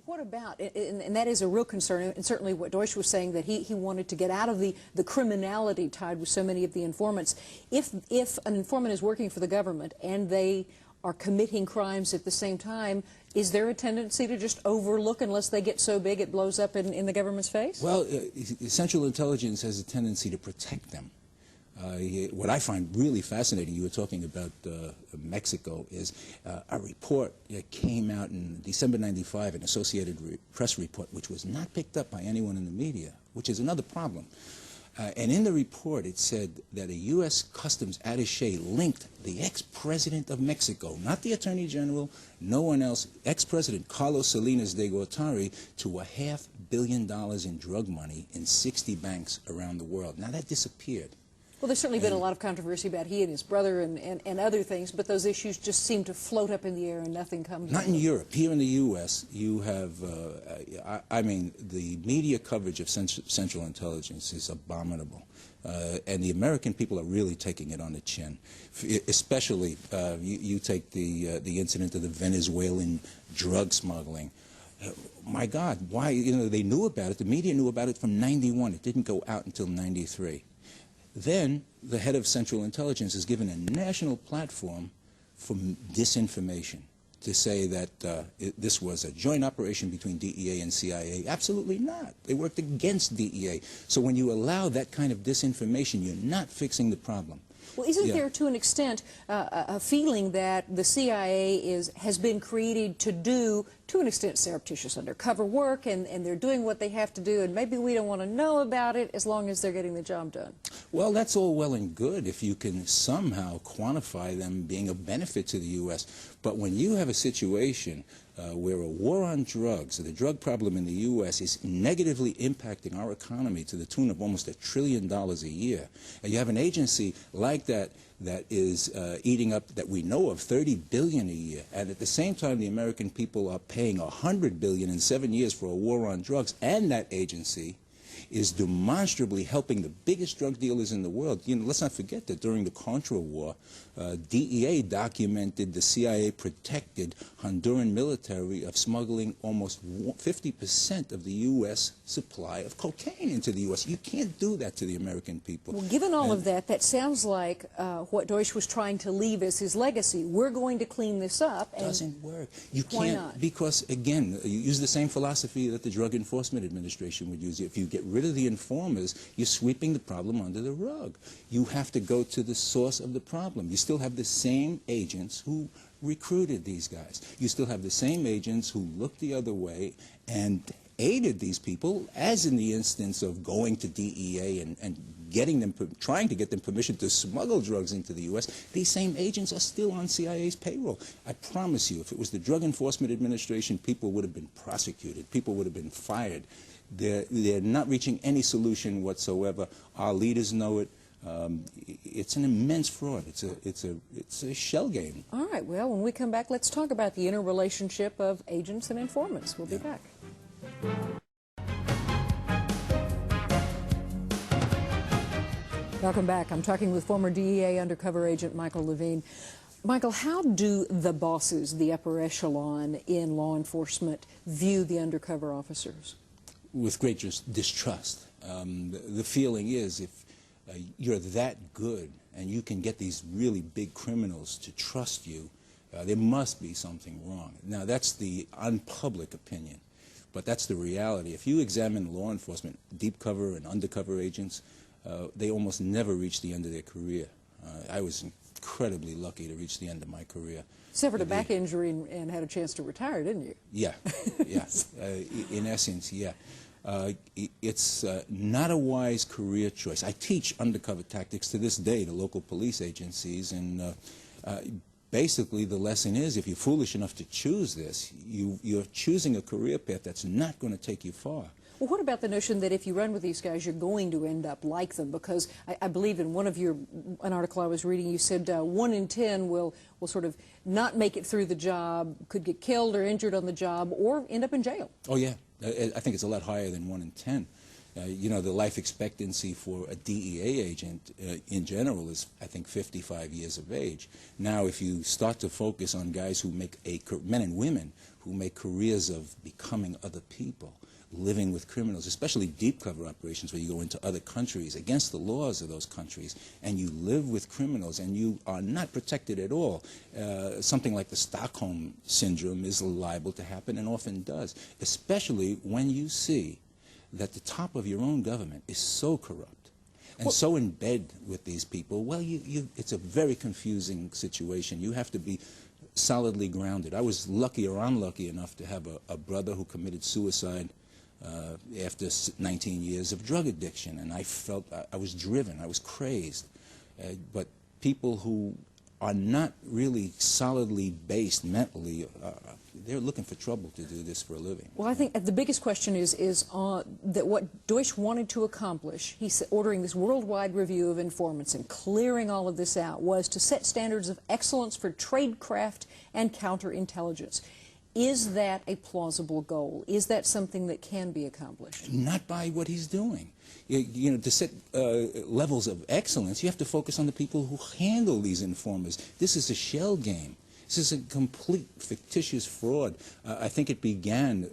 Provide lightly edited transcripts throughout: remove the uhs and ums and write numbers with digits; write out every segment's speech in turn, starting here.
What about, and that is a real concern, and certainly what Deutsch was saying, that he wanted to get out of the criminality tied with so many of the informants. If an informant is working for the government and they are committing crimes at the same time, is there a tendency to just overlook unless they get so big it blows up in the government's face? Well, Central Intelligence has a tendency to protect them. What I find really fascinating, you were talking about Mexico, is a report that came out in December '95, an Associated Press report, which was not picked up by anyone in the media, which is another problem. And in the report, it said that a U.S. Customs attaché linked the ex-president of Mexico, not the Attorney General, no one else, ex-president Carlos Salinas de Gortari, to $500 million in drug money in 60 banks around the world. Now, that disappeared. Well, there's certainly been a lot of controversy about he and his brother and other things, but those issues just seem to float up in the air and nothing comes Not of in it. Europe. Here in the U.S., you have, I mean, the media coverage of Central Intelligence is abominable. And the American people are really taking it on the chin. Especially, you take the incident of the Venezuelan drug smuggling. My God, why? You know, they knew about it. The media knew about it from '91. It didn't go out until '93. Then the head of Central Intelligence is given a national platform for disinformation, to say that this was a joint operation between DEA and CIA. Absolutely not. They worked against DEA. So when you allow that kind of disinformation, you're not fixing the problem. Well, isn't there, to an extent, a feeling that the CIA has been created to do, to an extent, surreptitious undercover work, and they're doing what they have to do, and maybe we don't want to know about it as long as they're getting the job done? Well, that's all well and good if you can somehow quantify them being of benefit to the U.S. But when you have a situation where a war on drugs, the drug problem in the U.S. is negatively impacting our economy to the tune of almost $1 trillion a year, and you have an agency like that is eating up, that we know of, $30 billion a year, and at the same time the American people are paying $100 billion in 7 years for a war on drugs, and that agency is demonstrably helping the biggest drug dealers in the world. You know, let's not forget that during the Contra War, DEA documented the CIA protected Honduran military of smuggling almost 50% of the U.S. supply of cocaine into the U.S. You can't do that to the American people. Well, given all of that, that sounds like what Deutsch was trying to leave as his legacy. We're going to clean this up. It doesn't work. You why can't, not? because, again, you use the same philosophy that the Drug Enforcement Administration would use. If you get rid of the informers, you're sweeping the problem under the rug. You have to go to the source of the problem. You still have the same agents who recruited these guys. You still have the same agents who looked the other way and aided these people, as in the instance of going to DEA and getting them, trying to get them permission to smuggle drugs into the U.S. These same agents are still on CIA's payroll. I promise you, if it was the Drug Enforcement Administration, people would have been prosecuted. People would have been fired. They're not reaching any solution whatsoever. Our leaders know it. It's an immense fraud. It's a shell game. All right. Well, when we come back, let's talk about the interrelationship of agents and informants. We'll be back. Welcome back. I'm talking with former DEA undercover agent Michael Levine. Michael, how do the bosses, the upper echelon in law enforcement, view the undercover officers? With great distrust. The feeling is, if you're that good and you can get these really big criminals to trust you, there must be something wrong. Now, that's the unpublic opinion, but that's the reality. If you examine law enforcement, deep cover and undercover agents, they almost never reach the end of their career. I was incredibly lucky to reach the end of my career. Suffered a back injury and had a chance to retire, didn't you? Yeah, yeah. In essence, yeah. It's not a wise career choice. I teach undercover tactics to this day to local police agencies, and basically the lesson is, if you're foolish enough to choose this, you're choosing a career path that's not going to take you far. Well, what about the notion that if you run with these guys, you're going to end up like them? Because I believe in an article I was reading, you said 1 in 10 will sort of not make it through the job, could get killed or injured on the job, or end up in jail. Oh, yeah. I think it's a lot higher than 1 in 10. You know, the life expectancy for a DEA agent in general is, I think, 55 years of age. Now, if you start to focus on guys who make men and women who make careers of becoming other people, living with criminals, especially deep cover operations where you go into other countries against the laws of those countries, and you live with criminals and you are not protected at all. Something like the Stockholm Syndrome is liable to happen and often does, especially when you see that the top of your own government is so corrupt and so in bed with these people. Well, it's a very confusing situation. You have to be solidly grounded. I was lucky or unlucky enough to have a brother who committed suicide after 19 years of drug addiction, and I felt I was driven, I was crazed. But people who are not really solidly based mentally, they're looking for trouble to do this for a living. Well, I think the biggest question is that what Deutsch wanted to accomplish, he's ordering this worldwide review of informants and clearing all of this out, was to set standards of excellence for tradecraft and counterintelligence. Is that a plausible goal? Is that something that can be accomplished? Not by what he's doing. You know, to set levels of excellence, you have to focus on the people who handle these informers. This is a shell game. This is a complete fictitious fraud. I think it began,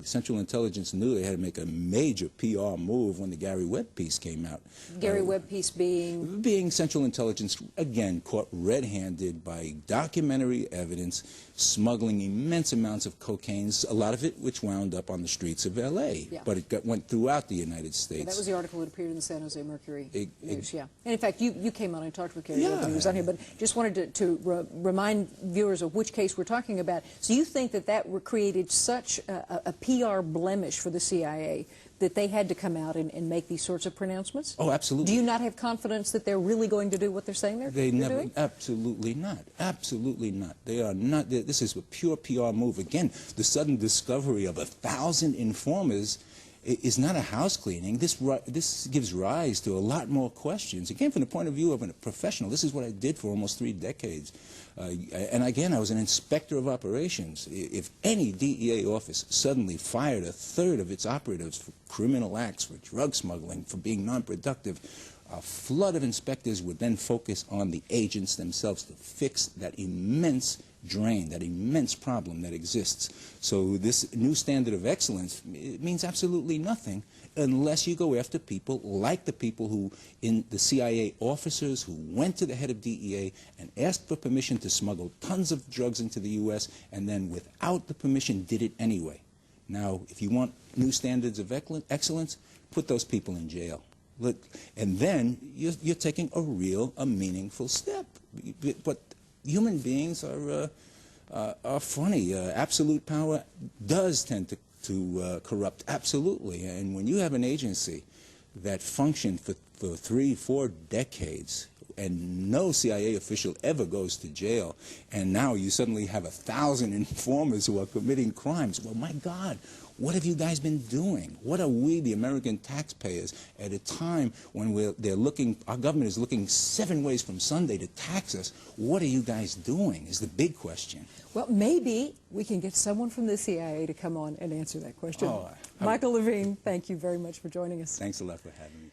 Central Intelligence knew they had to make a major PR move when the Gary Webb piece came out. Gary Webb piece being? Being Central Intelligence, again, caught red-handed by documentary evidence, smuggling immense amounts of cocaine, a lot of it which wound up on the streets of L.A., yeah. But it went throughout the United States. Yeah, that was the article that appeared in the San Jose Mercury News, yeah. And in fact, you came on and talked with Gary Webb when he was on here, but just wanted to remind viewers of which case we're talking about. So you think that created such a PR blemish for the CIA that they had to come out and make these sorts of pronouncements? Oh, absolutely. Do you not have confidence that they're really going to do what they're saying they're doing? Absolutely not. Absolutely not. They are not. This is a pure PR move. Again, the sudden discovery of 1,000 informers is not a house cleaning. This gives rise to a lot more questions. Again, from the point of view of a professional, this is what I did for almost 3 decades. And again, I was an inspector of operations. If any DEA office suddenly fired 1/3 of its operatives for criminal acts, for drug smuggling, for being non-productive, a flood of inspectors would then focus on the agents themselves to fix that immense drain, that immense problem that exists. So this new standard of excellence, it means absolutely nothing unless you go after people like the people who, in the CIA officers who went to the head of DEA and asked for permission to smuggle tons of drugs into the U.S. and then without the permission did it anyway. Now, if you want new standards of excellence, put those people in jail. And then you're taking a meaningful step. But human beings are funny. Absolute power does tend to corrupt, absolutely. And when you have an agency that functioned for 3-4 decades and no CIA official ever goes to jail, and now you suddenly have 1,000 informers who are committing crimes, well, my God, what have you guys been doing? What are we, the American taxpayers, at a time when our government is looking 7 ways from Sunday to tax us? What are you guys doing is the big question. Well, maybe we can get someone from the CIA to come on and answer that question. Michael Levine, thank you very much for joining us. Thanks a lot for having me.